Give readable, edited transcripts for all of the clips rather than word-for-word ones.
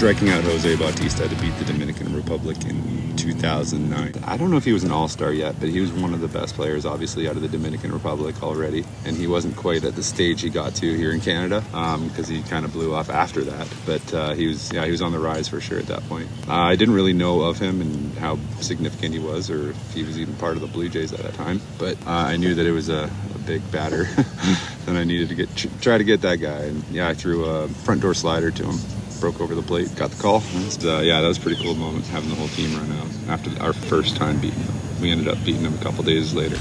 striking out Jose Bautista to beat the Dominican Republic in 2009. I don't know if he was an all-star yet, but he was one of the best players, obviously, out of the Dominican Republic already. And he wasn't quite at the stage he got to here in Canada, because he kind of blew off after that. But he was on the rise for sure at that point. I didn't really know of him and how significant he was, or if he was even part of the Blue Jays at that time. But I knew that it was a big batter and I needed to try to get that guy. And yeah, I threw a front door slider to him, broke over the plate, got the call. That was a pretty cool moment, having the whole team run out after our first time beating them. We ended up beating them a couple days later.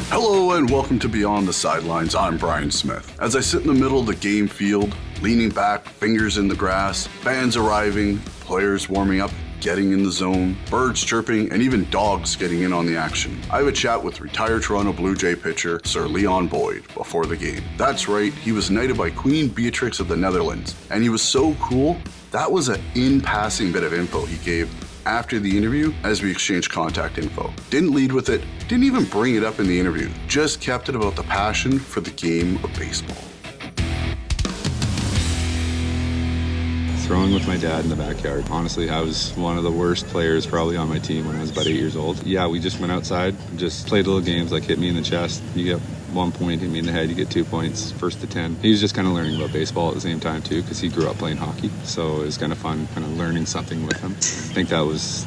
Hello and welcome to Beyond the Sidelines. I'm Brian Smith. As I sit in the middle of the game field, leaning back, fingers in the grass, fans arriving, players warming up, getting in the zone, birds chirping, and even dogs getting in on the action, I have a chat with retired Toronto Blue Jay pitcher Sir Leon Boyd before the game. That's right, he was knighted by Queen Beatrix of the Netherlands, and he was so cool, that was an in-passing bit of info he gave after the interview as we exchanged contact info. Didn't lead with it, didn't even bring it up in the interview, just kept it about the passion for the game of baseball. Throwing with my dad in the backyard. Honestly, I was one of the worst players probably on my team when I was about 8 years old. Yeah, we just went outside, just played little games like hit me in the chest, you get 1 point, hit me in the head, you get 2 points, first to 10. He was just kind of learning about baseball at the same time too, because he grew up playing hockey. So it was kind of fun, kind of learning something with him. I think that was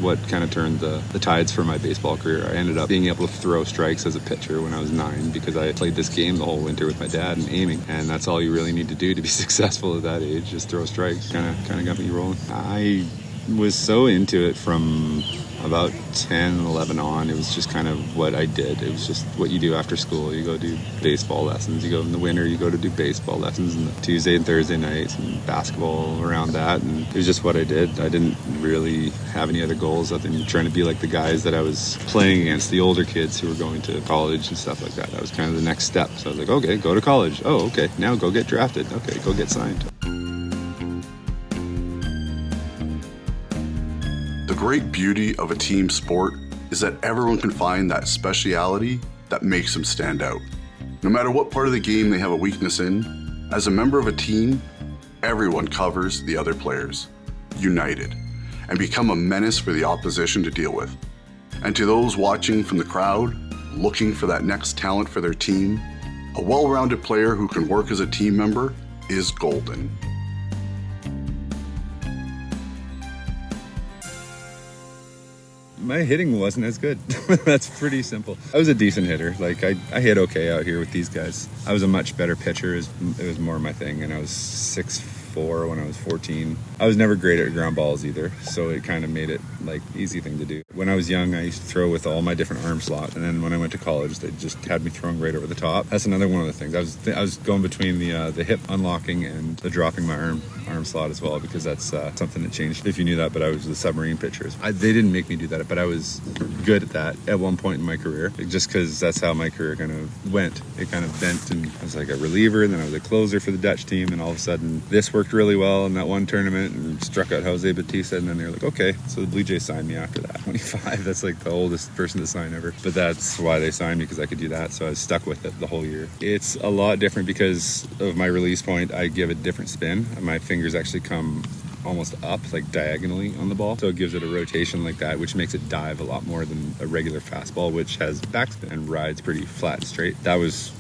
what kind of turned the tides for my baseball career. I ended up being able to throw strikes as a pitcher when I was 9 because I played this game the whole winter with my dad and aiming. And that's all you really need to do to be successful at that age, just throw strikes. Kind of got me rolling. I was so into it from about 10 and 11 on. It was just kind of what I did. It was just what you do after school. You go do baseball lessons. You go in the winter, you go to do baseball lessons on the Tuesday and Thursday nights and basketball around that. And it was just what I did. I didn't really have any other goals other than trying to be like the guys that I was playing against, the older kids who were going to college and stuff like that. That was kind of the next step. So I was like, okay, go to college. Oh, okay, now go get drafted. Okay, go get signed. The great beauty of a team sport is that everyone can find that speciality that makes them stand out. No matter what part of the game they have a weakness in, as a member of a team, everyone covers the other players, united, and become a menace for the opposition to deal with. And to those watching from the crowd, looking for that next talent for their team, a well-rounded player who can work as a team member is golden. My hitting wasn't as good. That's pretty simple. I was a decent hitter. Like I hit okay out here with these guys. I was a much better pitcher. It was more my thing. And I was 6'4" when I was 14. I was never great at ground balls either. So it kind of made it like easy thing to do. When I was young, I used to throw with all my different arm slots. And then when I went to college, they just had me throwing right over the top. That's another one of the things. I was going between the hip unlocking and the dropping my arm slot as well, because that's something that changed, if you knew that. But I was the submarine pitcher. They didn't make me do that, but I was good at that at one point in my career, just because that's how my career kind of went. It kind of bent, and I was like a reliever, and then I was a closer for the Dutch team, and all of a sudden this worked really well in that one tournament and struck out Jose Bautista, and then they were like, okay, so the Blue Jays signed me after that. 25, that's like the oldest person to sign ever, but that's why they signed me, because I could do that. So I was stuck with it the whole year. It's a lot different because of my release point. I give a different spin. My fingers actually come almost up, like diagonally on the ball, so it gives it a rotation like that, which makes it dive a lot more than a regular fastball, which has backspin and rides pretty flat and straight. That was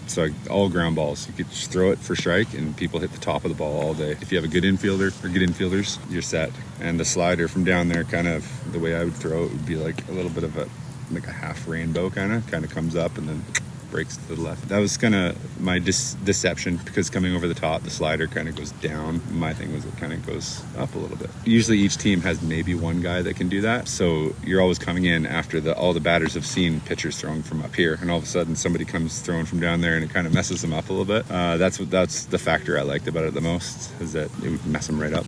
all ground balls. You could just throw it for strike and people hit the top of the ball all day. If you have a good infielder or good infielders, you're set. And the slider from down there, kind of the way I would throw it would be like a little bit of a half rainbow, kind of comes up and then breaks to the left. That was kind of my deception, because coming over the top, the slider kind of goes down. My thing was it kind of goes up a little bit. Usually each team has maybe one guy that can do that, so you're always coming in after all the batters have seen pitchers throwing from up here, and all of a sudden somebody comes throwing from down there and it kind of messes them up a little bit. That's the factor I liked about it the most, is that it would mess them right up.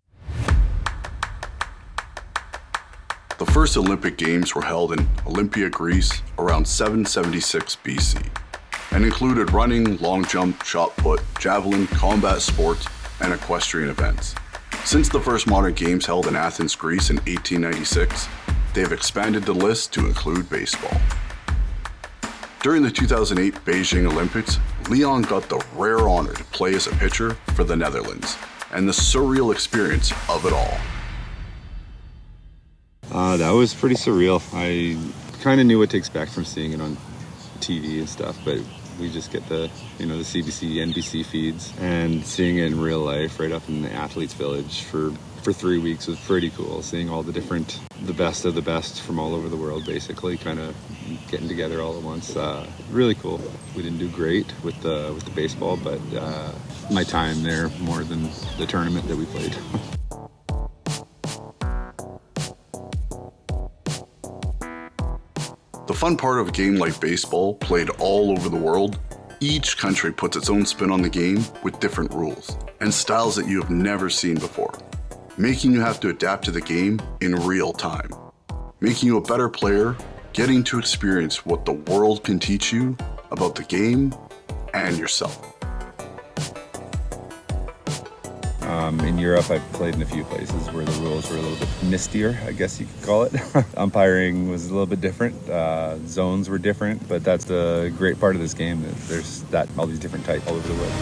The first Olympic Games were held in Olympia, Greece around 776 BC. And included running, long jump, shot put, javelin, combat sports, and equestrian events. Since the first modern games held in Athens, Greece in 1896, they have expanded the list to include baseball. During the 2008 Beijing Olympics, Leon got the rare honor to play as a pitcher for the Netherlands, and the surreal experience of it all. That was pretty surreal. I kind of knew what to expect from seeing it on TV and stuff, but we just get the CBC, NBC feeds, and seeing it in real life right up in the athletes village for 3 weeks was pretty cool. Seeing all the best of the best from all over the world, basically kind of getting together all at once. Really cool. We didn't do great with the baseball, but my time there more than the tournament that we played. The fun part of a game like baseball, played all over the world, each country puts its own spin on the game with different rules and styles that you have never seen before, making you have to adapt to the game in real time, making you a better player, getting to experience what the world can teach you about the game and yourself. In Europe, I played in a few places where the rules were a little bit mistier, I guess you could call it. Umpiring was a little bit different. Zones were different, but that's the great part of this game. That there's all these different types all over the world.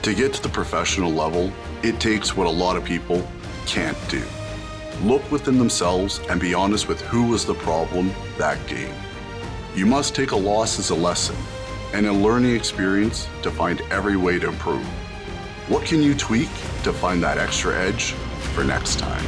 To get to the professional level, it takes what a lot of people can't do. Look within themselves and be honest with who was the problem that game. You must take a loss as a lesson and a learning experience to find every way to improve. What can you tweak to find that extra edge for next time?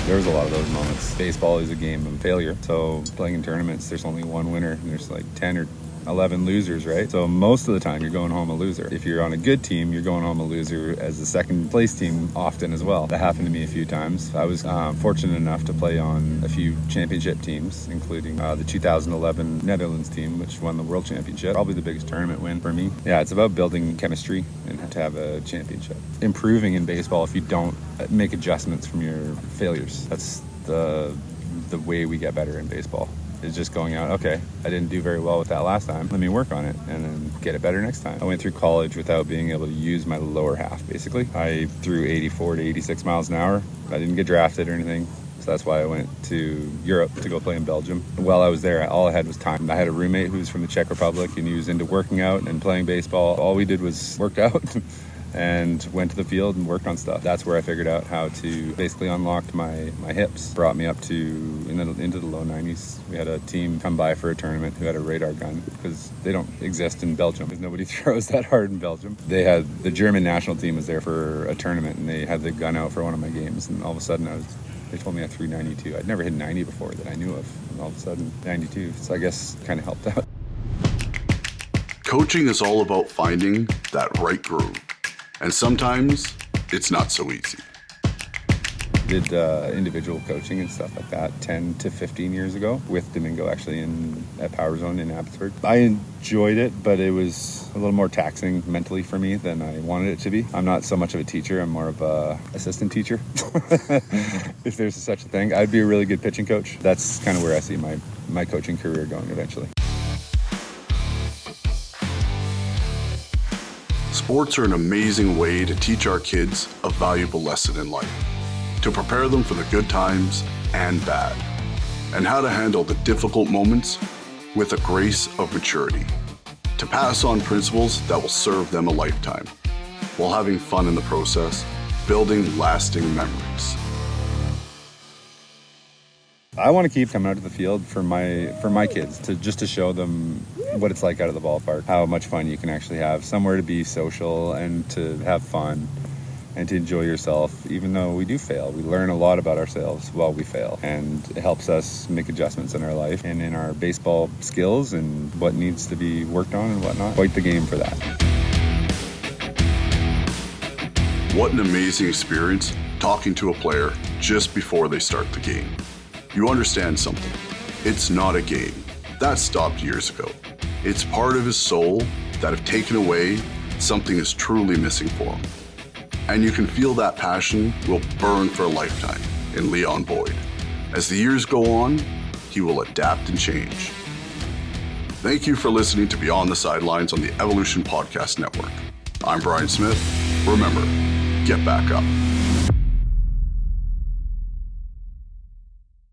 There was a lot of those moments. Baseball is a game of failure. So playing in tournaments, there's only one winner and there's like 10 or 11 losers, right? So most of the time you're going home a loser. If you're on a good team, you're going home a loser as the second place team often as well. That happened to me a few times. I was fortunate enough to play on a few championship teams, including the 2011 Netherlands team, which won the World Championship. Probably the biggest tournament win for me. Yeah, it's about building chemistry and to have a championship. Improving in baseball if you don't make adjustments from your failures. That's the way we get better in baseball. Is just going out, okay, I didn't do very well with that last time. Let me work on it and then get it better next time. I went through college without being able to use my lower half, basically. I threw 84 to 86 miles an hour. I didn't get drafted or anything. So that's why I went to Europe to go play in Belgium. While I was there, all I had was time. I had a roommate who was from the Czech Republic and he was into working out and playing baseball. All we did was work out. And went to the field and worked on stuff. That's where I figured out how to basically unlock my hips. Brought me up to into the low 90s. We had a team come by for a tournament who had a radar gun because they don't exist in Belgium because nobody throws that hard in Belgium. They had the German national team was there for a tournament and they had the gun out for one of my games and all of a sudden they told me I threw 92. I'd never hit 90 before that I knew of. And all of a sudden 92. So I guess kind of helped out. Coaching is all about finding that right groove. And sometimes it's not so easy. Did individual coaching and stuff like that 10 to 15 years ago with Domingo actually at Power Zone in Abbotsford. I enjoyed it, but it was a little more taxing mentally for me than I wanted it to be. I'm not so much of a teacher. I'm more of a assistant teacher, if there's such a thing. I'd be a really good pitching coach. That's kind of where I see my coaching career going eventually. Sports are an amazing way to teach our kids a valuable lesson in life, to prepare them for the good times and bad, and how to handle the difficult moments with a grace of maturity, to pass on principles that will serve them a lifetime, while having fun in the process, building lasting memories. I want to keep coming out to the field for my kids to show them what it's like out of the ballpark, how much fun you can actually have, somewhere to be social and to have fun and to enjoy yourself. Even though we do fail, we learn a lot about ourselves while we fail, and it helps us make adjustments in our life and in our baseball skills and what needs to be worked on and whatnot. Quite the game for that. What an amazing experience talking to a player just before they start the game. You understand something. It's not a game. That stopped years ago. It's part of his soul that if taken away, something is truly missing for him. And you can feel that passion will burn for a lifetime in Leon Boyd. As the years go on, he will adapt and change. Thank you for listening to Beyond the Sidelines on the Evolution Podcast Network. I'm Brian Smith. Remember, get back up.